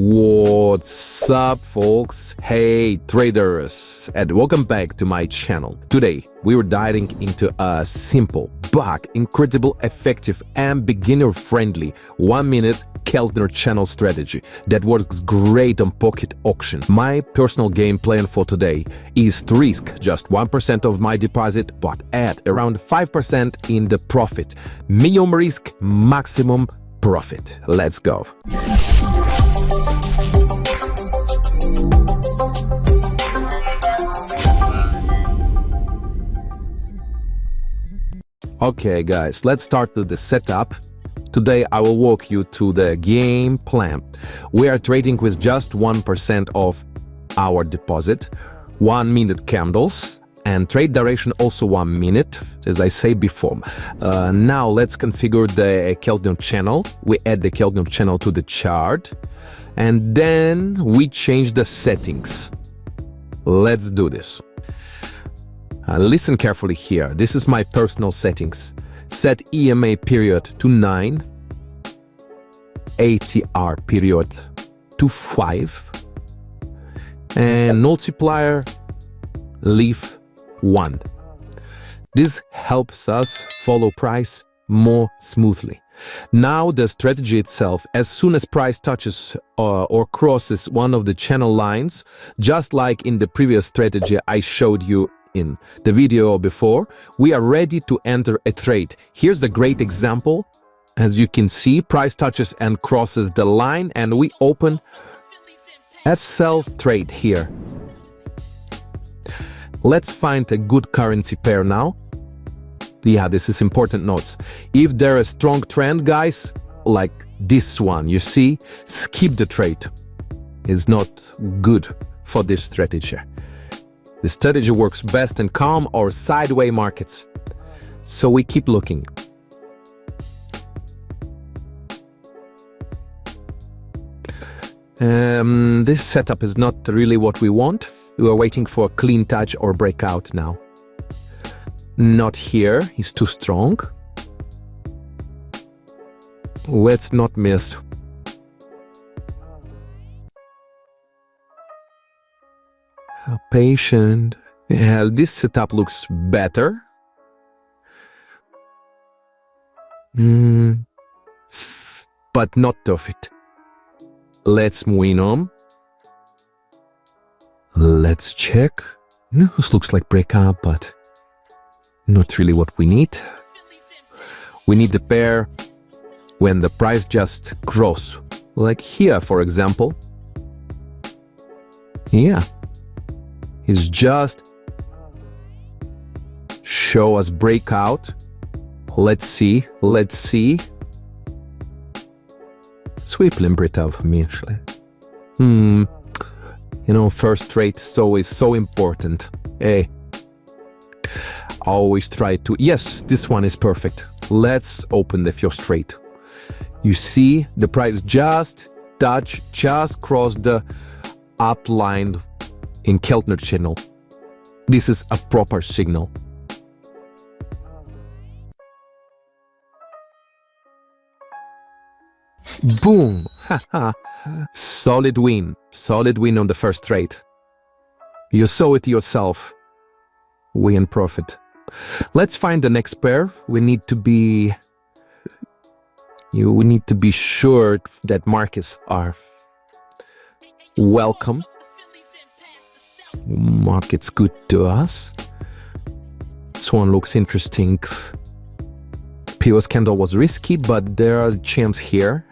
What's up, folks? Hey traders, and welcome back to my channel. Today we were diving into a simple but incredible, effective and beginner-friendly 1-minute Keltner channel strategy that works great on pocket auction. My personal game plan for today is to risk just 1% of my deposit but add around 5% in the profit. Minimum risk, maximum profit. Let's go. Okay guys, let's start with the setup. Today I will walk you through the game plan. We are trading with just 1% of our deposit, 1-minute candles, and trade duration also 1 minute, as I say before. Now let's configure the Keltner channel. We add the Keltner channel to the chart, and then we change the settings. Let's do this. Listen carefully here. This is my personal settings. Set EMA period to 9, ATR period to 5, and multiplier leave 1. This helps us follow price more smoothly. Now the strategy itself, as soon as price touches or crosses one of the channel lines, just like in the previous strategy I showed you in the video before, we are ready to enter a trade. Here's the great example. As you can see, price touches and crosses the line and we open a sell trade here. Let's find a good currency pair now. Yeah, this is important notes. If there is a strong trend, guys, like this one, you see, skip the trade. It's not good for this strategy. The strategy works best in calm or sideways markets. So we keep looking. This setup is not really what we want. We are waiting for a clean touch or breakout now. Not here, he's too strong. Let's not miss. Patient. Yeah, this setup looks better. But not perfect. Let's move on. Let's check. This looks like breakout, but not really what we need. We need the pair when the price just grows. Like here, for example. Yeah. It's just show us breakout. Let's see. Sweep limit out for me, actually. You know, first trade is always so important. Hey, always try to. Yes, this one is perfect. Let's open the first trade. You see, the price just crossed the up line in Keltner channel. This is a proper signal. Boom! Solid win on the first trade. You saw it yourself. Win profit. Let's find the next pair. We need to be sure that markets are welcome. Market's good to us. This one looks interesting. POS candle was risky, but there are champs here.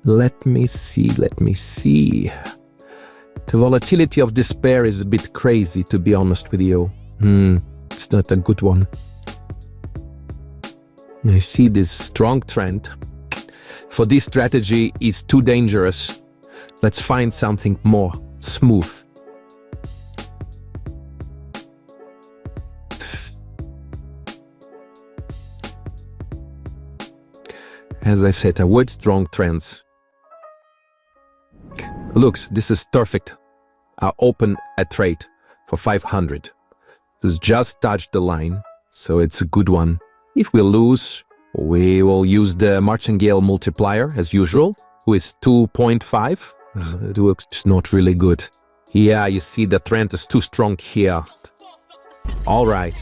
Let me see. The volatility of this pair is a bit crazy, to be honest with you. It's not a good one. You see this strong trend. For this strategy is too dangerous. Let's find something more smooth. As I said, avoid strong trends. Looks, this is perfect. I'll open a trade for 500. This just touched the line, so it's a good one. If we lose, We will use the martingale multiplier as usual, who is 2.5. It looks not really good. Yeah, you see the trend is too strong here. All right.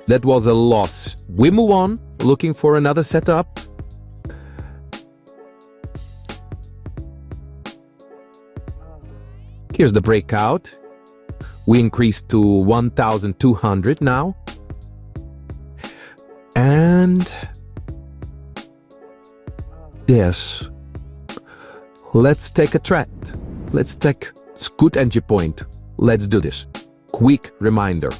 That was a loss. We move on, looking for another setup. Here's the breakout. We increased to 1,200 now. And yes, let's take a trend. Let's take a good entry point. Let's do this. Quick reminder.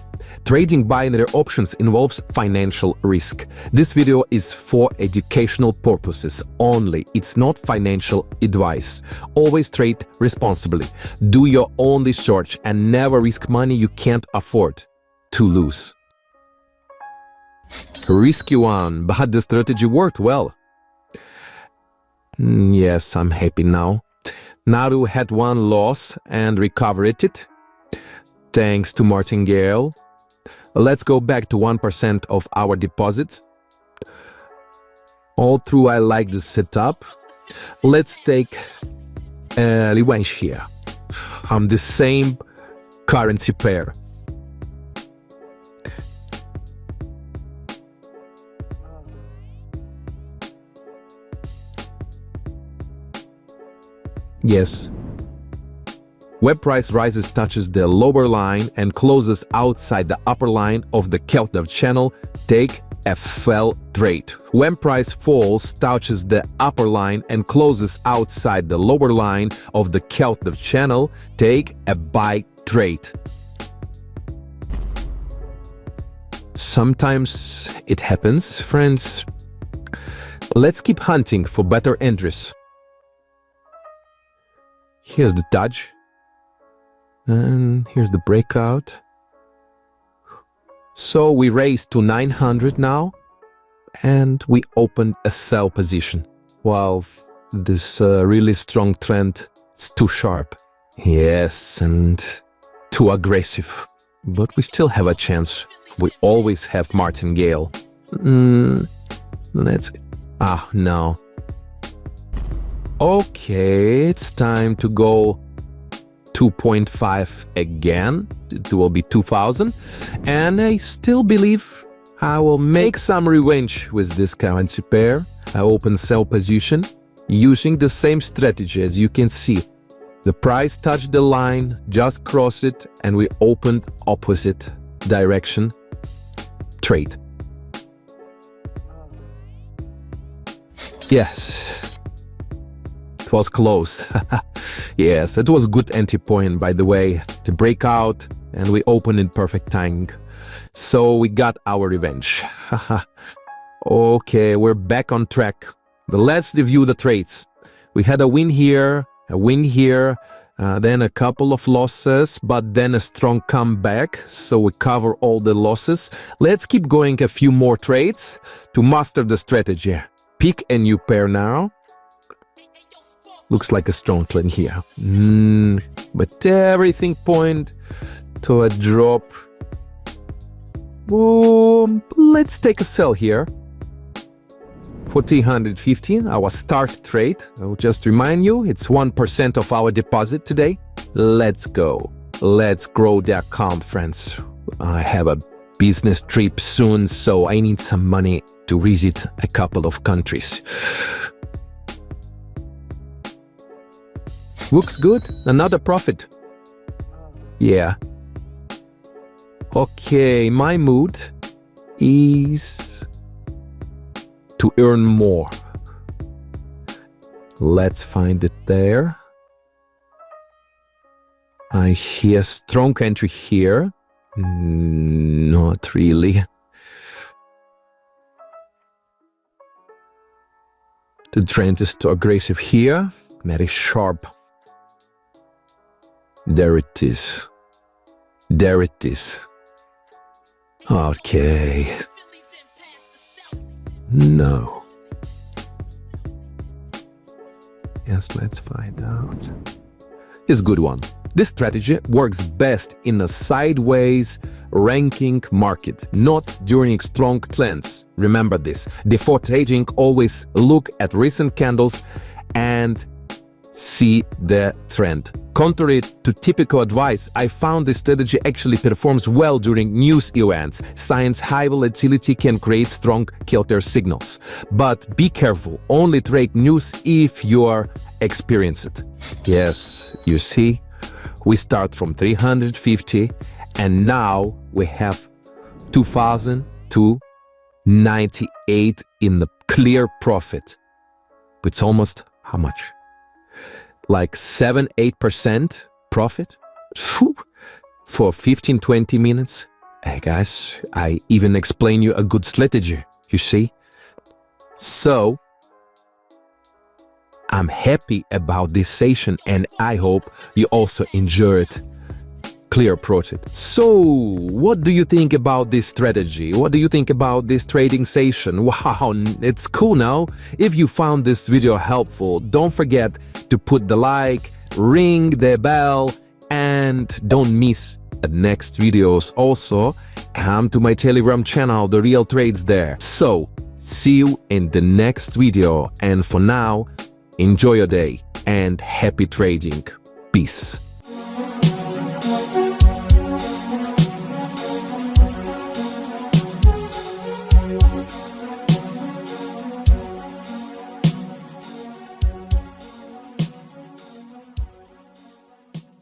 Trading binary options involves financial risk. This video is for educational purposes only. It's not financial advice. Always trade responsibly. Do your own research and never risk money you can't afford to lose. Risky one, but the strategy worked well. Yes, I'm happy now. Now we had one loss and recovered it. Thanks to martingale. Let's go back to 1% of our deposits. All through, I like this setup. Let's take a revenge here. I'm the same currency pair. Yes. Web price rises, touches the lower line and closes outside the upper line of the Keltner channel. Take a fell trade. When price falls, touches the upper line and closes outside the lower line of the Keltner channel. Take a buy trade. Sometimes it happens, friends. Let's keep hunting for better entries. Here's the touch. And here's the breakout. So we raised to 900 now, and we opened a sell position. While this really strong trend is too sharp. Yes, and too aggressive. But we still have a chance. We always have martingale. No. Okay, it's time to go 2.5 again. It will be 2,000. And I still believe I will make some revenge with this currency pair. I open sell position using the same strategy as you can see. The price touched the line, just crossed it, and we opened opposite direction trade. Yes. It was close. Yes, it was a good entry point, by the way, to break out, and we opened in perfect timing. So we got our revenge. Okay, we're back on track. Let's review the trades. We had a win here, then a couple of losses, but then a strong comeback, so we cover all the losses. Let's keep going a few more trades to master the strategy. Pick a new pair now. Looks like a strong trend here. But everything point to a drop. Let's take a sell here. 1,415, our start trade. I'll just remind you, it's 1% of our deposit today. Let's go. Let's grow the account, friends. I have a business trip soon, so I need some money to visit a couple of countries. Looks good. Another profit. Yeah. Okay, my mood is to earn more. Let's find it there. I hear strong entry here. Not really. The trend is too aggressive here. Very sharp. There it is. There it is. Okay. No. Yes, let's find out. It's a good one. This strategy works best in a sideways ranking market, not during strong trends. Remember this. Before trading, always look at recent candles and see the trend. Contrary to typical advice, I found this strategy actually performs well during news events. Since high volatility can create strong counter signals. But be careful, only trade news if you are experienced. Yes, you see, we start from 350 and now we have 2,298 in the clear profit. It's almost how much? Like 7-8% profit? Phew. For 15-20 minutes? Hey guys, I even explain you a good strategy, you see? So, I'm happy about this session and I hope you also enjoyed clear profit. So, what do you think about this strategy? What do you think about this trading session? Wow, it's cool now. If you found this video helpful, don't forget to put the like, ring the bell, and don't miss the next videos. Also, come to my Telegram channel, The Real Trades there. So, see you in the next video. And for now, enjoy your day and happy trading. Peace.